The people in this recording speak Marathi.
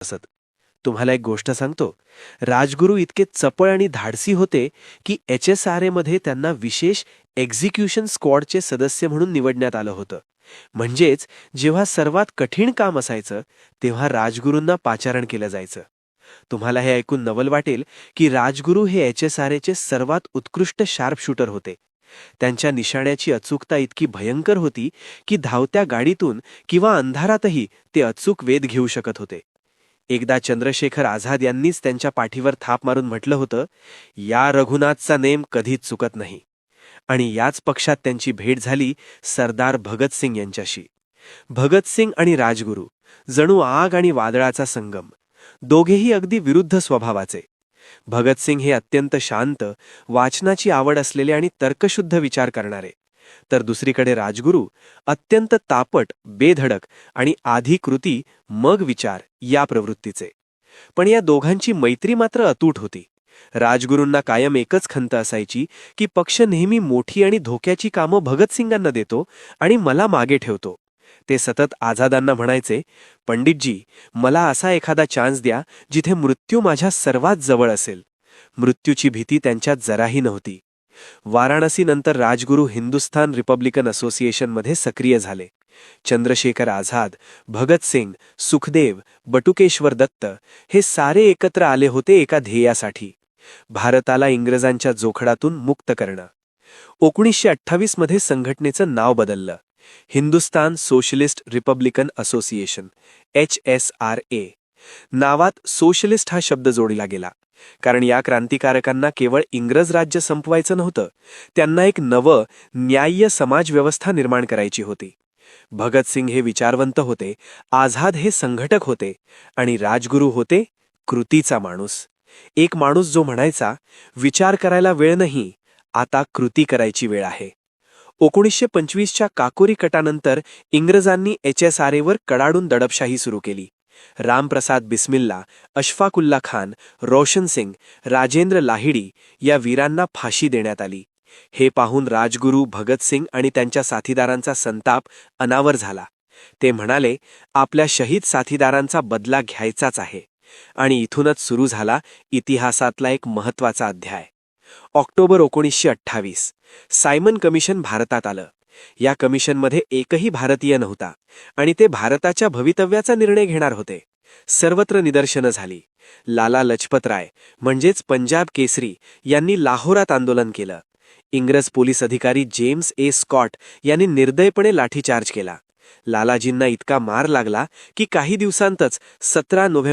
असत. तुम्हाला एक गोष्ट सांगतो. राजगुरू इतके चपळ आणि धाडसी होते की HSRA मध्ये त्यांना विशेष एक्झिक्युशन स्क्वॉडचे सदस्य म्हणून निवडण्यात आलं होतं. म्हणजेच जेव्हा सर्वात कठीण काम असायचं तेव्हा राजगुरूंना पाचारण केलं जायचं. तुम्हाला हे ऐकून नवल वाटेल की राजगुरू हे HSRAचे सर्वात उत्कृष्ट शार्प शूटर होते. त्यांच्या निशाण्याची अचूकता इतकी भयंकर होती की धावत्या गाडीतून किंवा अंधारातही ते अचूक वेध घेऊ शकत होते. एकदा चंद्रशेखर आझाद यांनीच त्यांच्या पाठीवर थाप मारून म्हटलं होतं, या रघुनाथचा नेम कधीच चुकत नाही. आणि याच पक्षात त्यांची भेट झाली सरदार भगतसिंग यांच्याशी. भगतसिंग आणि राजगुरू जणू आग आणि वादळाचा संगम. दोघेही अगदी विरुद्ध स्वभावाचे. भगतसिंग हे अत्यंत शांत, वाचनाची आवड असलेले आणि तर्कशुद्ध विचार करणारे. तर दुसरीकडे राजगुरू अत्यंत तापट, बेधडक आणि आधी कृती मग विचार या प्रवृत्तीचे. पण या दोघांची मैत्री मात्र अतूट होती. राजगुरूंना कायम एकच खंत असायची की पक्ष नेहमी मोठी आणि धोक्याची कामं भगतसिंगांना देतो आणि मला मागे ठेवतो. ते सतत आझादांना म्हणायचे, पंडितजी, मला असा एखादा चान्स द्या जिथे मृत्यू माझ्या सर्वात जवळ असेल. मृत्यूची भीती त्यांच्यात जराही नव्हती. वाराणसीनंतर राजगुरू हिंदुस्थान रिपब्लिकन असोसिएशनमध्ये सक्रिय झाले. चंद्रशेखर आझाद, भगतसिंग, सुखदेव, बटुकेश्वर दत्त हे सारे एकत्र आले होते एका ध्येयासाठी: भारताला इंग्रजांच्या जोखडातून मुक्त करणं. 1928 मध्ये संघटनेचं नाव बदललं. Hindustan socialist Republican association HSRA. नावात सोशलिस्ट हा शब्द जोडला गेला, कारण या क्रांतिकारकांना केवळ इंग्रज राज्य संपवायचं नव्हतं, त्यांना एक नवं न्याय्य समाजव्यवस्था निर्माण करायची होती. भगतसिंग हे विचारवंत होते, आझाद हे संघटक होते आणि राजगुरू होते कृतीचा माणूस. एक माणूस जो म्हणायचा, विचार करायला वेळ नाही, आता कृती करायची वेळ आहे. 1925च्या काकोरी कटानंतर इंग्रजांनी HSRAवर कडाडून दडपशाही सुरू केली. रामप्रसाद बिस्मिल्ला, अशफाकुल्ला खान, रोशन सिंग, राजेंद्र लाहिडी या वीरांना फाशी देण्यात आली. हे पाहून राजगुरू, भगतसिंग आणि त्यांच्या साथीदारांचा संताप अनावर झाला. ते म्हणाले, आपल्या शहीद साथीदारांचा बदला घ्यायचाच आहे. आणि इथूनच सुरू झाला इतिहासातला एक महत्त्वाचा अध्याय. ऑक्टोबर 1928 सायमन कमिशन भारतात आलं. या कमिशनमध्ये एकही भारतीय नव्हता आणि ते भारताच्या भवितव्याचा निर्णय घेणार होते. सर्वत्र निदर्शनं झाली. लाला लजपतराय म्हणजेच पंजाब केसरी यांनी लाहोरात आंदोलन केलं. इंग्रज पोलीस अधिकारी जेम्स स्कॉट यांनी निर्दयपणे लाठीचार्ज केला. लालाजींना इतका मार लागला की काही दिवसांतच 17 नोव्हेंबर